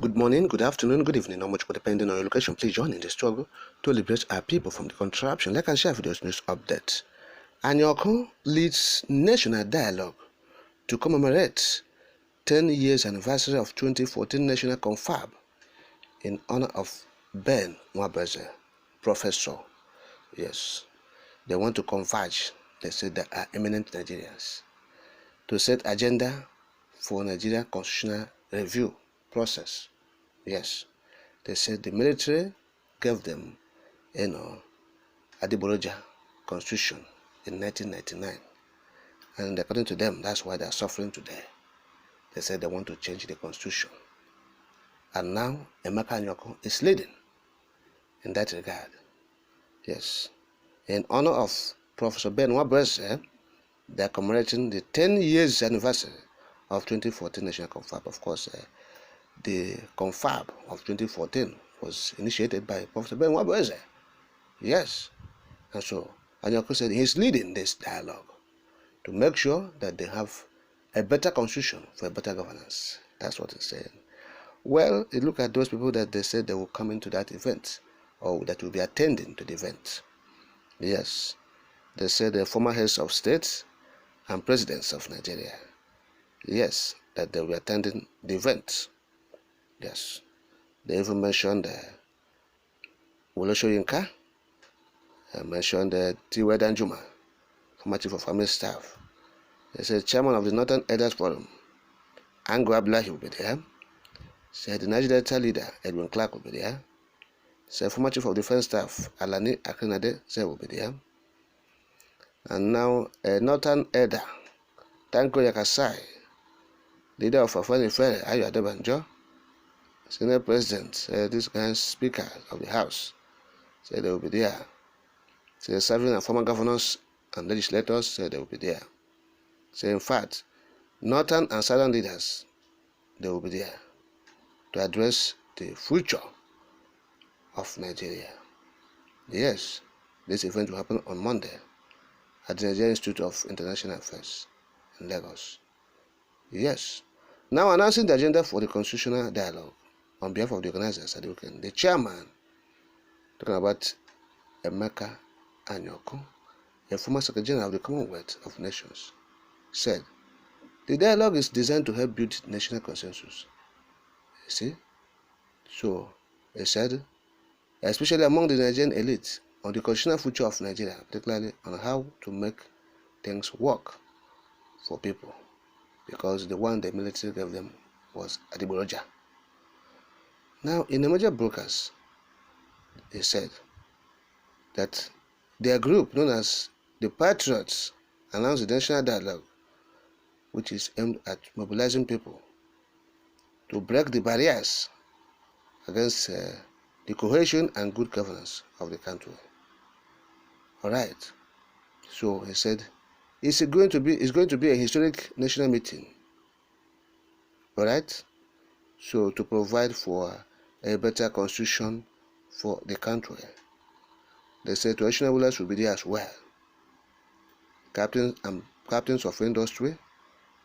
Good morning, good afternoon, good evening, how much depending on your location. Please join in the struggle to liberate our people from the contraption. Like and share videos, news updates. Anyaoku leads national dialogue to commemorate 10 years anniversary of 2014 national confab in honor of Ben Nwabeze, professor. Yes, they want to converge. They say they are eminent Nigerians to set agenda for Nigeria constitutional review process. Yes, they said the military gave them, Adiboroja constitution in 1999. And according to them, that's why they're suffering today. They said they want to change the constitution. And now Emeka Anyaoku is leading in that regard. Yes. In honor of Professor Ben Nwabeze, they're commemorating the 10 years anniversary of 2014 National Confab. Of course, the confab of 2014 was initiated by Professor Ben Nwabeze. Yes. And so Anyaoku said he's leading this dialogue to make sure that they have a better constitution for a better governance. That's what he's saying. Well, you look at those people that they said they will come into that event or that will be attending to the event. Yes. They said the former heads of state and presidents of Nigeria. Yes, that they will be attending the event. Yes. They even mentioned Wole Soyinka, mentioned Tiwe Danjuma, former chief of army staff. They said chairman of the Northern Elders Forum, Ango Abdullahi will be there. Said the Nigeria Delta leader, Edwin Clark will be there. Said former chief of defense staff, Alani Akinade, will be there. And now a Northern Elder, Tanko Yakasai, leader of Afenifere, Ayo Adebanjo, Senate President, this guy Speaker of the House, said they will be there. Said serving and former governors and legislators, said they will be there. Said in fact, Northern and Southern leaders, they will be there to address the future of Nigeria. Yes, this event will happen on Monday at the Nigerian Institute of International Affairs in Lagos. Yes. Now announcing the agenda for the constitutional dialogue on behalf of the organizers at the weekend, the chairman, talking about Emeka Anyaoku, a former Secretary General of the Commonwealth of Nations, said, the dialogue is designed to help build national consensus. You see? So, he said, especially among the Nigerian elite, on the constitutional future of Nigeria, particularly on how to make things work for people, because the one the military gave them was Adiboroja. Now, in a major broadcast, he said that their group, known as the Patriots, announced the national dialogue, which is aimed at mobilizing people to break the barriers against the cohesion and good governance of the country. All right. So he said it's going to be a historic national meeting. All right. So to provide for a better constitution for the country. They said traditional rulers will be there as well. Captains of industry,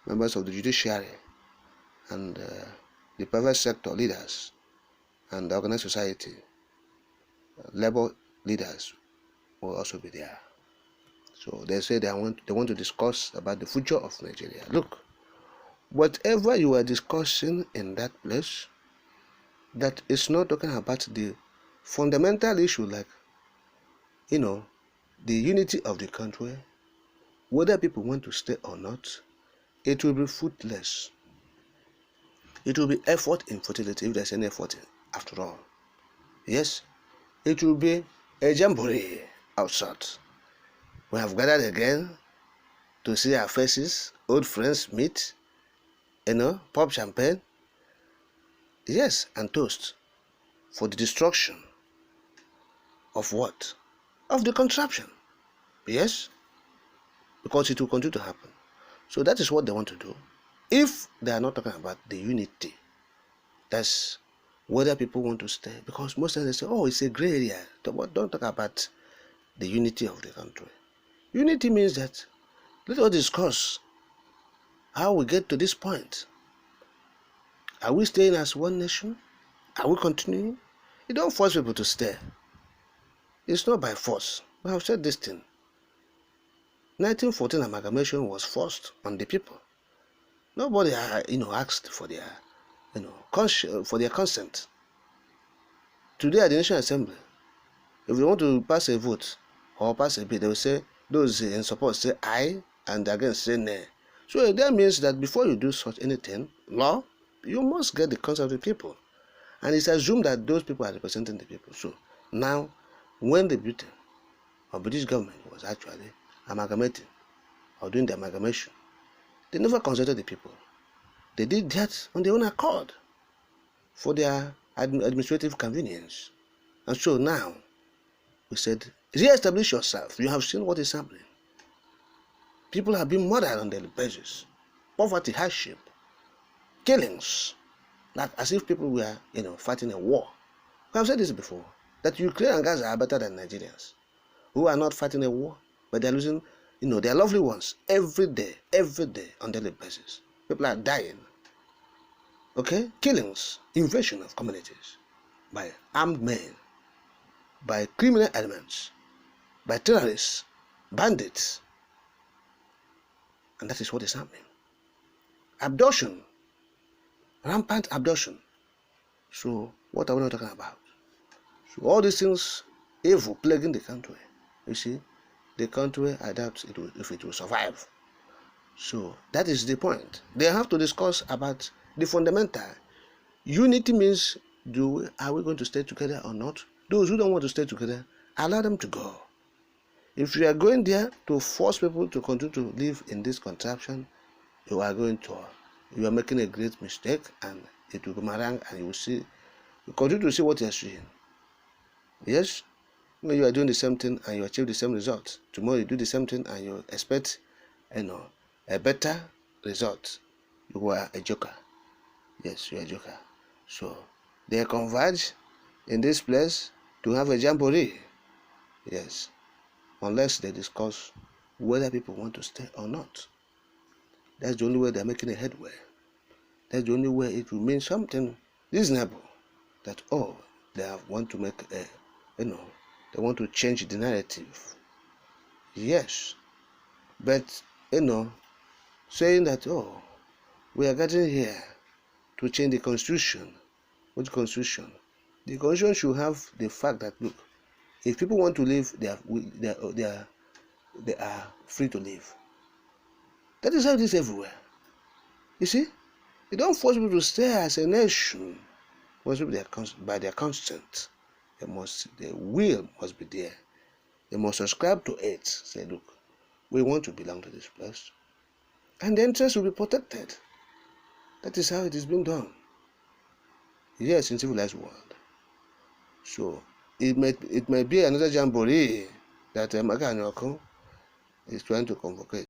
members of the judiciary, and the private sector leaders, and the organized society, labor leaders will also be there. So they say they want to discuss about the future of Nigeria. Look, whatever you are discussing in that place, that is not talking about the fundamental issue, like, the unity of the country, whether people want to stay or not, it will be fruitless. It will be effort in futility if there's any effort after all. Yes, it will be a jamboree outside. We have gathered again to see our faces, old friends meet, pop champagne. Yes, and toast for the destruction of what? Of the contraption. Yes, because it will continue to happen. So that is what they want to do. If they are not talking about the unity, that's whether people want to stay. Because most times they say, oh, it's a gray area. Don't talk about the unity of the country. Unity means that let us discuss how we get to this point. Are we staying as one nation? Are we continuing? You don't force people to stay. It's not by force. We have said this thing. 1914 amalgamation was forced on the people. Nobody, asked for their, for their consent. Today at the National Assembly, if they want to pass a vote or pass a bill, they will say, those in support say aye, and against say nay. So that means that before you do such anything, law, you must get the consent of the people. And it's assumed that those people are representing the people. So now, when the Britain or British government was actually amalgamating or doing the amalgamation, they never consulted the people. They did that on their own accord for their administrative convenience. And so now, we said, re-establish yourself. You have seen what is happening. People have been murdered on daily basis. Poverty, hardship, killings. Like as if people were, fighting a war. We have said this before, that Ukraine and Gaza are better than Nigerians, who are not fighting a war, but they're losing, their lovely ones every day, on daily basis. People are dying. Okay? Killings, invasion of communities by armed men, by criminal elements, by terrorists, bandits. And that is what is happening. Abduction, rampant abduction. So what are we not talking about? So all these things, evil plaguing the country. You see, the country, I doubt if it will survive. So that is the point. They have to discuss about the fundamental. Unity means, are we going to stay together or not? Those who don't want to stay together, allow them to go. If you are going there to force people to continue to live in this contraption, you are making a great mistake, and it will boomerang, and you continue to see what you are seeing. Yes, when you are doing the same thing and you achieve the same result, tomorrow you do the same thing and you expect, a better result. You are a joker. Yes, you are a joker. So they converge in this place to have a jamboree. Yes, unless they discuss whether people want to stay or not. That's the only way they're making a headway. That's the only way it will mean something reasonable. That they want to make they want to change the narrative. Yes, but saying that we are getting here to change the constitution. What constitution? The constitution should have the fact that, look, if people want to live, they are free to live. That is how it is everywhere. You see, you don't force people to stay as a nation. Force people by their consent. Their will must be there. They must subscribe to it. Say, look, we want to belong to this place, and the interest will be protected. That is how it is being done. Yes, in civilized world. So it may be another jamboree that Emeka is trying to convocate.